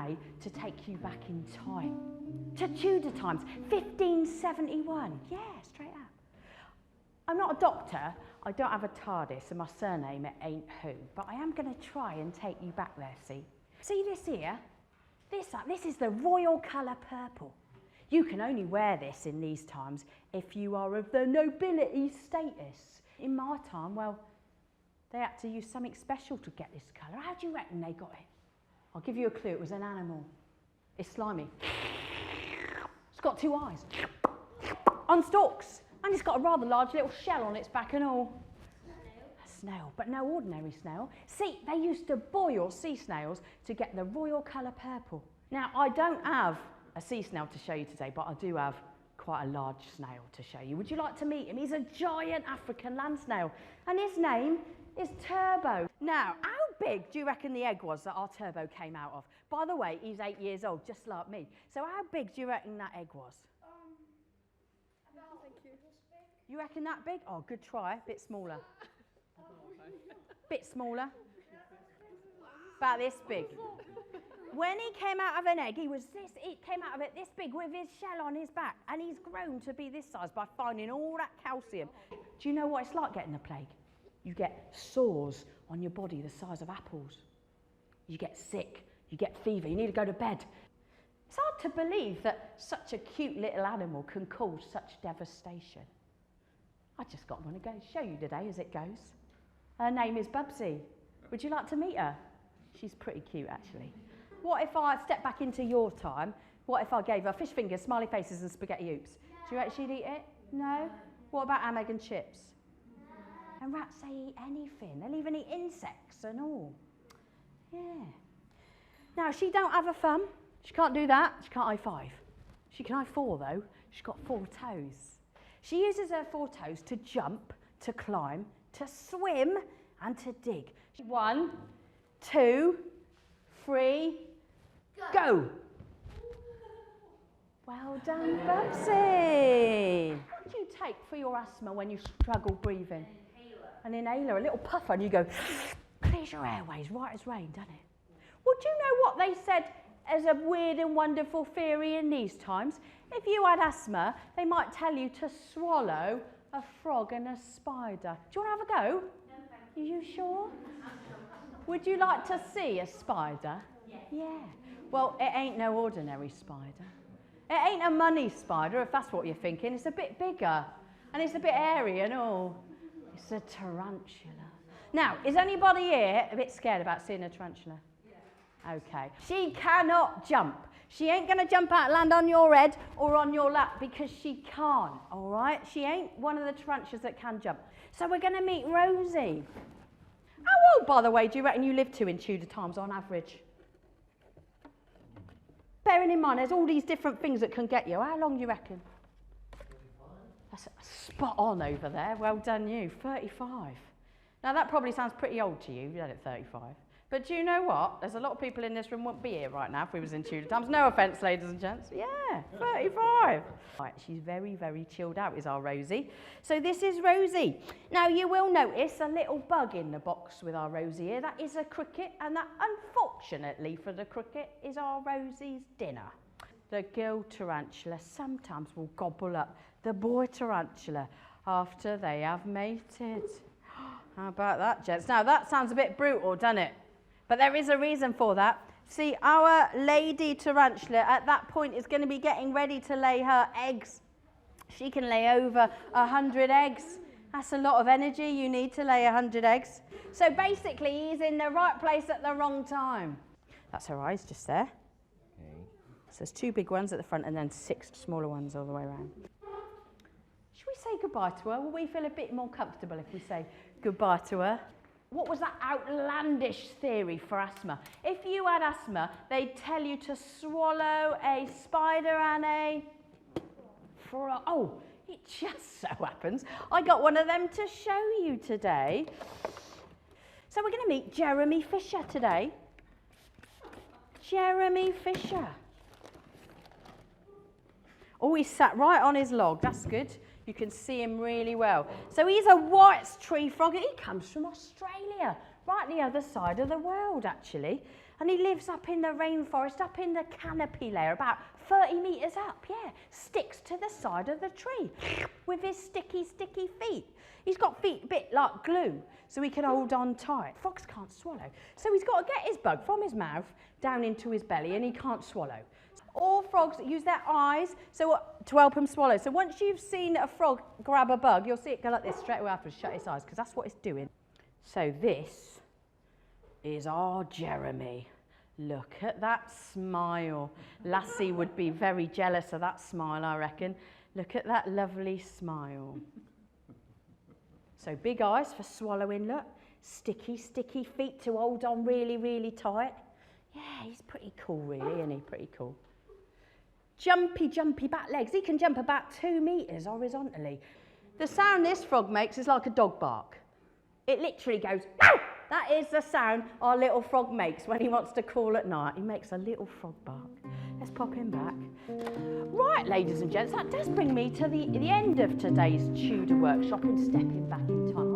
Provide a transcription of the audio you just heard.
today to take you back in time. To Tudor times, 1571. Yeah, straight up. I'm not a doctor, I don't have a TARDIS, and my surname it ain't Who, but I am going to try and take you back there, see? See this here? This is the royal colour purple. You can only wear this in these times if you are of the nobility status. In my time, well, they had to use something special to get this colour. How do you reckon they got it? I'll give you a clue, it was an animal. It's slimy. It's got 2 eyes. On stalks. And it's got a rather large little shell on its back and all. A snail, but no ordinary snail. See, they used to boil sea snails to get the royal colour purple. Now, I don't have a sea snail to show you today, but I do have quite a large snail to show you. Would you like to meet him? He's a giant African land snail, and his name is Turbo. Now, how big do you reckon the egg was that our Turbo came out of? By the way, he's 8 years old, just like me. So how big do you reckon that egg was? You reckon that big? Oh, good try. Bit smaller. Bit smaller. About this big. When he came out of an egg, he came out of it this big with his shell on his back, and he's grown to be this size by finding all that calcium. Do you know what it's like getting the plague? You get sores on your body the size of apples. You get sick, you get fever, you need to go to bed. It's hard to believe that such a cute little animal can cause such devastation. I just got one to go show you today as it goes. Her name is Bubsy. Would you like to meet her? She's pretty cute, actually. What if I step back into your time? What if I gave her fish fingers, smiley faces and spaghetti hoops? Do you reckon she'd eat it? No? What about ham, egg and chips? No. And rats, they eat anything. They'll even eat insects and all. Yeah. Now, she don't have a thumb. She can't do that. She can't high five. She can high four, though. She's got 4 toes. She uses her 4 toes to jump, to climb, to swim, and to dig. 1, 2, 3, go! Well done, Bubsy. What do you take for your asthma when you struggle breathing? An inhaler, a little puffer, and you go, clears your airways, right as rain, doesn't it? Well, do you know what they said as a weird and wonderful theory in these times? If you had asthma, they might tell you to swallow a frog and a spider. Do you want to have a go? No, thank you. Are you sure? Would you like to see a spider? Yes. Yeah. Well, it ain't no ordinary spider. It ain't a money spider, if that's what you're thinking. It's a bit bigger, and it's a bit airy and all. It's a tarantula. Now, is anybody here a bit scared about seeing a tarantula? Yeah. Okay. She cannot jump. She ain't going to jump out and land on your head or on your lap because she can't, all right? She ain't one of the tarantulas that can jump. So we're going to meet Rosie. How old, by the way, do you reckon you lived to in Tudor times on average? Bearing in mind, there's all these different things that can get you. How long do you reckon? 35. That's spot on over there. Well done you, 35. Now, that probably sounds pretty old to you, at 35. But do you know what? There's a lot of people in this room wouldn't be here right now if we was in Tudor times. No offence, ladies and gents. Yeah, 35. Right, she's very, very chilled out, is our Rosie. So this is Rosie. Now, you will notice a little bug in the box with our Rosie here. That is a cricket, and that, unfortunately for the cricket, is our Rosie's dinner. The girl tarantula sometimes will gobble up the boy tarantula after they have mated. How about that, gents? Now, that sounds a bit brutal, doesn't it? But there is a reason for that. See, our lady tarantula at that point is going to be getting ready to lay her eggs. She can lay over 100 eggs. That's a lot of energy you need to lay 100 eggs. So basically, he's in the right place at the wrong time. That's her eyes just there. Okay. So there's 2 big ones at the front and then 6 smaller ones all the way around. Should we say goodbye to her? Will we feel a bit more comfortable if we say goodbye to her? What was that outlandish theory for asthma? If you had asthma, they'd tell you to swallow a spider and a frog. Oh, it just so happens I got one of them to show you today. So we're going to meet Jeremy Fisher today. Jeremy Fisher. Oh, he's sat right on his log. That's good. You can see him really well. So he's a white tree frog. He comes from Australia, right the other side of the world, actually. And he lives up in the rainforest, up in the canopy layer, about 30 metres up, yeah. Sticks to the side of the tree with his sticky, sticky feet. He's got feet a bit like glue, so he can hold on tight. Frogs can't swallow, so he's got to get his bug from his mouth down into his belly, and he can't swallow. All frogs use their eyes to help him swallow. So once you've seen a frog grab a bug, you'll see it go like this straight away after, shut its eyes, because that's what it's doing. So this is our Jeremy. Look at that smile. Lassie would be very jealous of that smile, I reckon. Look at that lovely smile. So big eyes for swallowing, look. Sticky, sticky feet to hold on really, really tight. Yeah, he's pretty cool, really, isn't he? Pretty cool. Jumpy, jumpy back legs. He can jump about 2 metres horizontally. The sound this frog makes is like a dog bark. It literally goes, "Ow!" That is the sound our little frog makes when he wants to call at night. He makes a little frog bark. Let's pop him back. Right, ladies and gents, that does bring me to the end of today's Tudor workshop and stepping back in time.